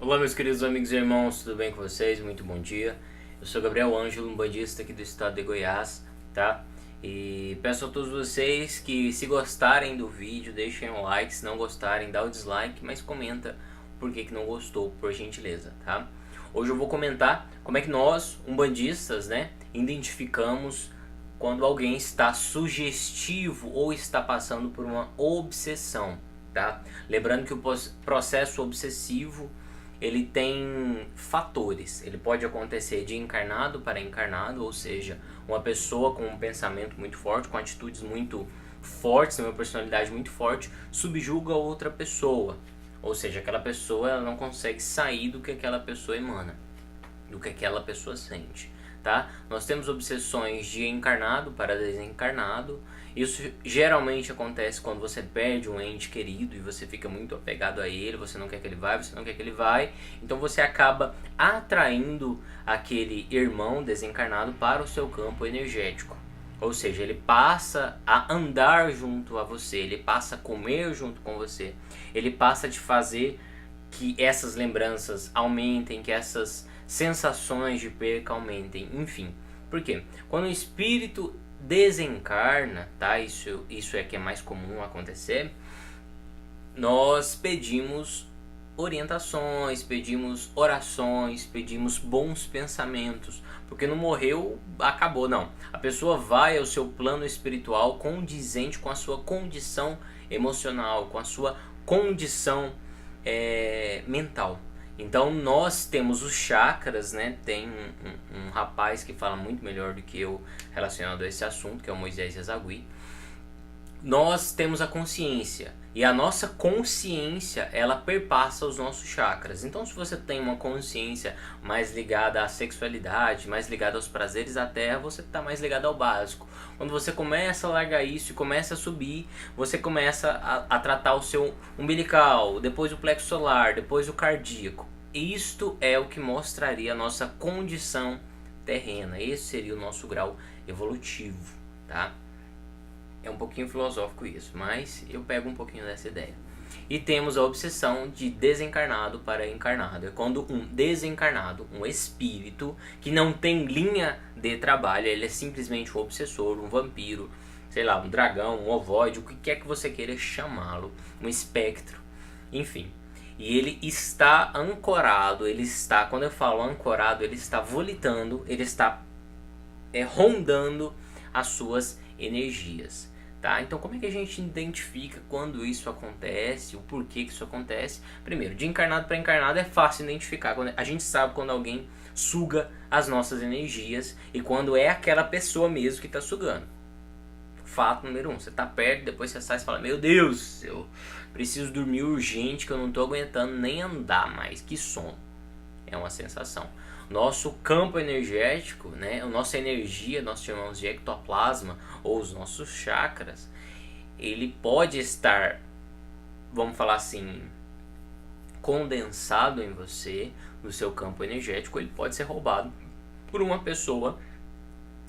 Olá, meus queridos amigos e irmãos, tudo bem com vocês? Muito bom dia. Eu sou Gabriel Ângelo, um bandista aqui do estado de Goiás, tá? E peço a todos vocês que, se gostarem do vídeo, deixem um like, se não gostarem, dá o dislike, mas comenta por que não gostou, por gentileza, tá? Hoje eu vou comentar como é que nós, umbandistas, né, identificamos quando alguém está sugestivo ou está passando por uma obsessão, tá? Lembrando que o processo obsessivo ele tem fatores, ele pode acontecer de encarnado para encarnado, ou seja, uma pessoa com um pensamento muito forte, com atitudes muito fortes, uma personalidade muito forte, subjuga outra pessoa, ou seja, aquela pessoa ela não consegue sair do que aquela pessoa emana, do que aquela pessoa sente, tá? Nós temos obsessões de encarnado para desencarnado. Isso geralmente acontece quando você perde um ente querido e você fica muito apegado a ele, você não quer que ele vá, você não quer que ele vá, então você acaba atraindo aquele irmão desencarnado para o seu campo energético. Ou seja, ele passa a andar junto a você, ele passa a comer junto com você, ele passa a te fazer que essas lembranças aumentem, que essas sensações de perca aumentem, enfim. Por quê? Quando o espírito desencarna, tá? Isso é que é mais comum acontecer. Nós pedimos orientações, pedimos orações, pedimos bons pensamentos, porque não morreu, acabou, não. A pessoa vai ao seu plano espiritual condizente com a sua condição emocional, com a sua condição mental. Então nós temos os chakras, né? Tem um rapaz que fala muito melhor do que eu relacionado a esse assunto, que é o Moisés Yazagui. Nós temos a consciência, e a nossa consciência ela perpassa os nossos chakras. Então se você tem uma consciência mais ligada à sexualidade, mais ligada aos prazeres da terra, você está mais ligado ao básico. Quando você começa a largar isso e começa a subir, você começa a tratar o seu umbilical, depois o plexo solar, depois o cardíaco. Isto é o que mostraria a nossa condição terrena. Esse seria o nosso grau evolutivo, tá? É um pouquinho filosófico isso, mas eu pego um pouquinho dessa ideia. E temos a obsessão de desencarnado para encarnado. É quando um desencarnado, um espírito que não tem linha de trabalho, ele é simplesmente um obsessor, um vampiro, sei lá, um dragão, um ovoide, o que quer que você queira chamá-lo, um espectro, enfim. E ele está ancorado, ele está, quando eu falo ancorado, ele está volitando, ele está rondando as suas energias. Tá? Então como é que a gente identifica quando isso acontece, o porquê que isso acontece? Primeiro, de encarnado para encarnado é fácil identificar, a gente sabe quando alguém suga as nossas energias e quando é aquela pessoa mesmo que está sugando. Fato número 1, você está perto, depois você sai e fala, meu Deus, eu preciso dormir urgente que eu não estou aguentando nem andar mais, que sono. É uma sensação. Nosso campo energético, né, a nossa energia, nós chamamos de ectoplasma, ou os nossos chakras, ele pode estar, vamos falar assim, condensado em você, no seu campo energético, ele pode ser roubado por uma pessoa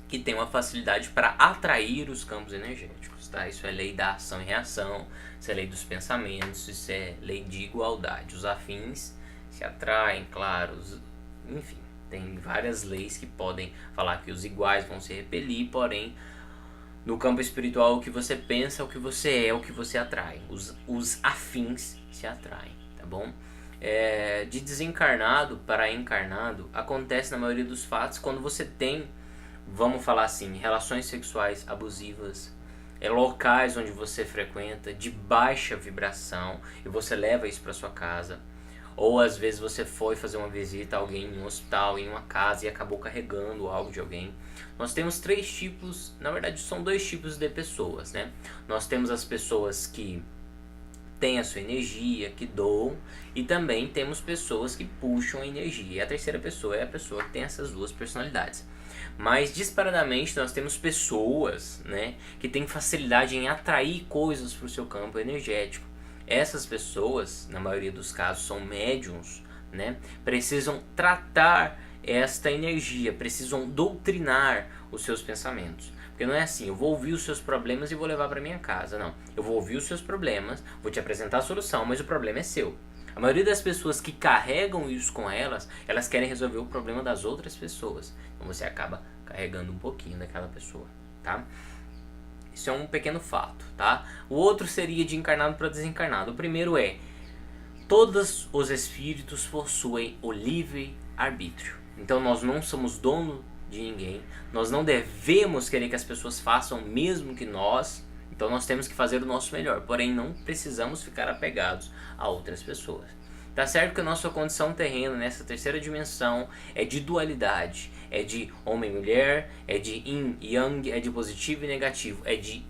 que tem uma facilidade para atrair os campos energéticos, tá? Isso é lei da ação e reação, isso é lei dos pensamentos, isso é lei de igualdade. Os afins se atraem, claro, enfim, tem várias leis que podem falar que os iguais vão se repelir, porém, no campo espiritual, o que você pensa, o que você é, o que você atrai. Os afins se atraem, tá bom? De desencarnado para encarnado, acontece na maioria dos fatos quando você tem, vamos falar assim, relações sexuais abusivas, locais onde você frequenta de baixa vibração e você leva isso para sua casa. Ou às vezes você foi fazer uma visita a alguém em um hospital, em uma casa e acabou carregando algo de alguém. Nós temos 3 tipos, na verdade são 2 tipos de pessoas, né? Nós temos as pessoas que têm a sua energia, que doam, e também temos pessoas que puxam a energia. E a terceira pessoa é a pessoa que tem essas 2 personalidades. Mas disparadamente nós temos pessoas, né, que têm facilidade em atrair coisas para o seu campo energético. Essas pessoas, na maioria dos casos, são médiums, né? Precisam tratar esta energia, precisam doutrinar os seus pensamentos. Porque não é assim, eu vou ouvir os seus problemas e vou levar para minha casa, não. Eu vou ouvir os seus problemas, vou te apresentar a solução, mas o problema é seu. A maioria das pessoas que carregam isso com elas, elas querem resolver o problema das outras pessoas. Então você acaba carregando um pouquinho daquela pessoa, tá? Isso é um pequeno fato, tá? O outro seria de encarnado para desencarnado. O primeiro é: todos os espíritos possuem o livre arbítrio. Então nós não somos dono de ninguém. Nós não devemos querer que as pessoas façam o mesmo que nós. Então nós temos que fazer o nosso melhor. Porém, não precisamos ficar apegados a outras pessoas. Tá certo que a nossa condição terrena nessa terceira dimensão é de dualidade, é de homem e mulher, é de yin e yang, é de positivo e negativo, é de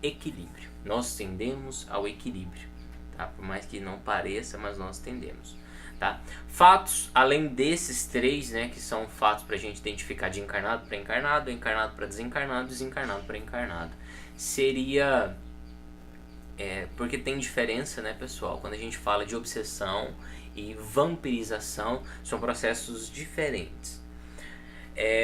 equilíbrio. Nós tendemos ao equilíbrio, tá? Por mais que não pareça, mas nós tendemos, tá? Fatos, além desses três, né, que são fatos para a gente identificar de encarnado para encarnado, encarnado para desencarnado, desencarnado para encarnado, seria... porque tem diferença, né, pessoal? Quando a gente fala de obsessão e vampirização, são processos diferentes.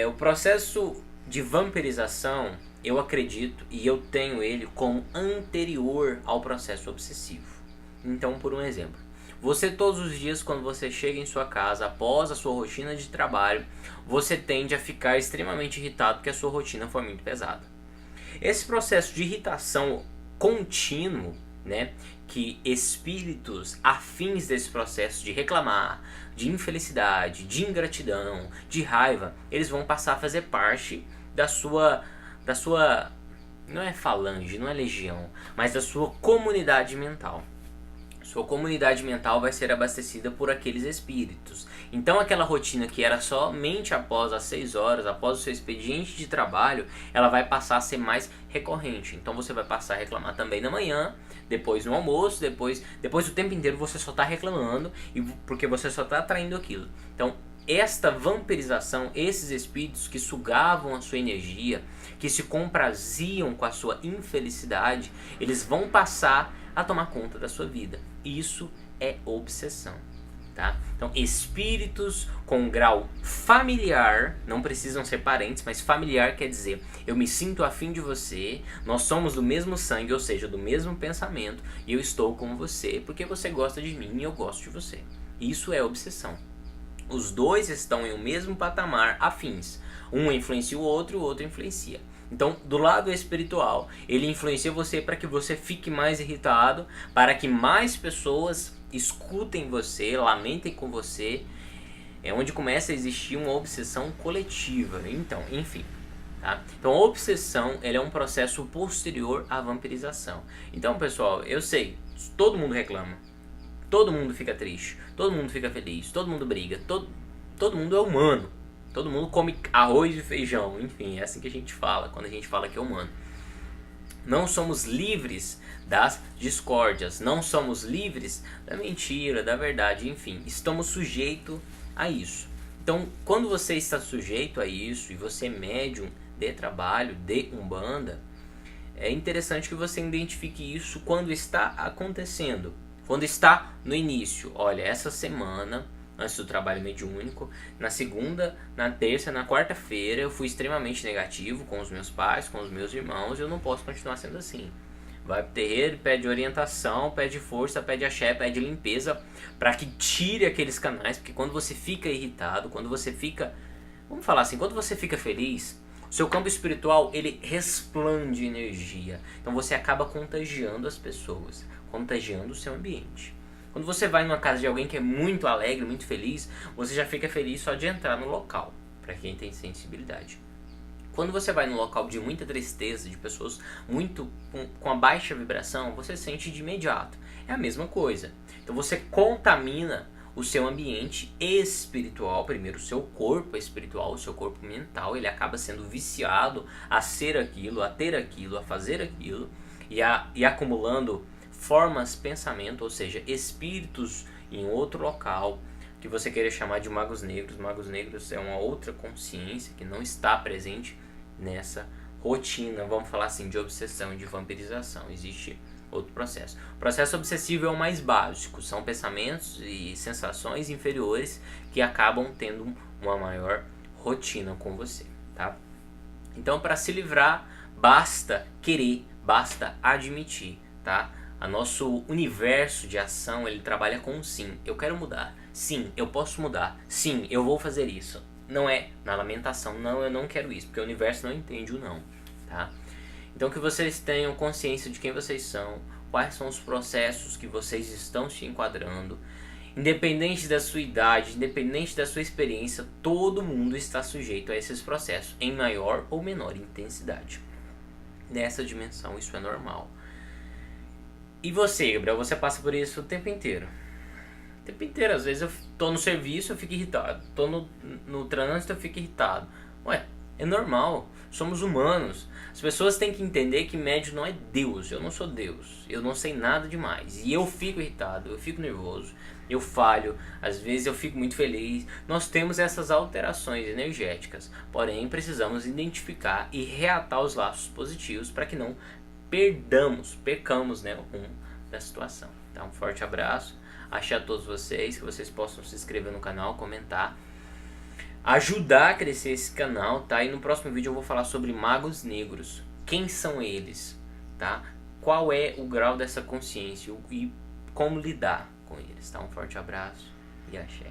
O processo de vampirização, eu acredito e eu tenho ele como anterior ao processo obsessivo. Então, por um exemplo, você todos os dias, quando você chega em sua casa, após a sua rotina de trabalho, você tende a ficar extremamente irritado porque a sua rotina foi muito pesada. Esse processo de irritação contínuo, né, que espíritos afins desse processo de reclamar, de infelicidade, de ingratidão, de raiva, eles vão passar a fazer parte da sua não é falange, não é legião, mas da sua comunidade mental. Sua comunidade mental vai ser abastecida por aqueles espíritos. Então aquela rotina que era somente após as 6 horas, após o seu expediente de trabalho, ela vai passar a ser mais recorrente. Então você vai passar a reclamar também na manhã, depois no almoço, depois o tempo inteiro você só está reclamando, porque você só está atraindo aquilo. Então esta vampirização, esses espíritos que sugavam a sua energia, que se compraziam com a sua infelicidade, eles vão passar a tomar conta da sua vida. Isso é obsessão, tá? Então, espíritos com grau familiar, não precisam ser parentes, mas familiar quer dizer, eu me sinto afim de você, nós somos do mesmo sangue, ou seja, do mesmo pensamento, e eu estou com você porque você gosta de mim e eu gosto de você. Isso é obsessão. Os dois estão em um mesmo patamar afins. Um influencia o outro influencia. Então, do lado espiritual, ele influencia você para que você fique mais irritado, para que mais pessoas escutem você, lamentem com você. É onde começa a existir uma obsessão coletiva. Então, enfim. Tá? Então, a obsessão ela é um processo posterior à vampirização. Então, pessoal, eu sei, todo mundo reclama. Todo mundo fica triste, todo mundo fica feliz, todo mundo briga, todo mundo é humano. Todo mundo come arroz e feijão, enfim, é assim que a gente fala, quando a gente fala que é humano. Não somos livres das discórdias, não somos livres da mentira, da verdade, enfim, estamos sujeitos a isso. Então, quando você está sujeito a isso e você é médium de trabalho, de umbanda, é interessante que você identifique isso quando está acontecendo. Quando está no início, olha, essa semana, antes do trabalho mediúnico, na segunda, na terça, na quarta-feira, eu fui extremamente negativo com os meus pais, com os meus irmãos, e eu não posso continuar sendo assim. Vai pro terreiro, pede orientação, pede força, pede axé, pede limpeza, para que tire aqueles canais, porque quando você fica irritado, quando você fica, vamos falar assim, quando você fica feliz, o seu campo espiritual, ele resplande energia, então você acaba contagiando as pessoas, contagiando o seu ambiente. Quando você vai numa casa de alguém que é muito alegre, muito feliz, você já fica feliz só de entrar no local, para quem tem sensibilidade. Quando você vai num local de muita tristeza, de pessoas muito com a baixa vibração, você sente de imediato. É a mesma coisa. Então você contamina o seu ambiente espiritual, primeiro o seu corpo espiritual, o seu corpo mental, ele acaba sendo viciado a ser aquilo, a ter aquilo, a fazer aquilo, e acumulando formas, pensamento, ou seja, espíritos em outro local, que você queira chamar de magos negros. Magos negros é uma outra consciência que não está presente nessa rotina, vamos falar assim, de obsessão e de vampirização. Existe outro processo. O processo obsessivo é o mais básico, são pensamentos e sensações inferiores que acabam tendo uma maior rotina com você, tá? Então, para se livrar, basta querer, basta admitir, tá? A nosso universo de ação, ele trabalha com sim. Eu quero mudar. Sim, eu posso mudar. Sim, eu vou fazer isso. Não é na lamentação, não, eu não quero isso, porque o universo não entende o não, tá? Então que vocês tenham consciência de quem vocês são, quais são os processos que vocês estão se enquadrando. Independente da sua idade, independente da sua experiência, todo mundo está sujeito a esses processos, em maior ou menor intensidade. Nessa dimensão, isso é normal. E você, Gabriel, você passa por isso o tempo inteiro. O tempo inteiro, às vezes eu tô no serviço, eu fico irritado. Tô no trânsito, eu fico irritado. Ué, é normal, somos humanos. As pessoas têm que entender que médium não é Deus, eu não sou Deus, eu não sei nada demais. E eu fico irritado, eu fico nervoso, eu falho, às vezes eu fico muito feliz. Nós temos essas alterações energéticas, porém precisamos identificar e reatar os laços positivos para que não percamos, né, o rumo da situação. Então, um forte abraço, achei a todos vocês, que vocês possam se inscrever no canal, comentar, ajudar a crescer esse canal, tá? E no próximo vídeo eu vou falar sobre magos negros. Quem são eles, tá? Qual é o grau dessa consciência e como lidar com eles, tá? Um forte abraço e axé.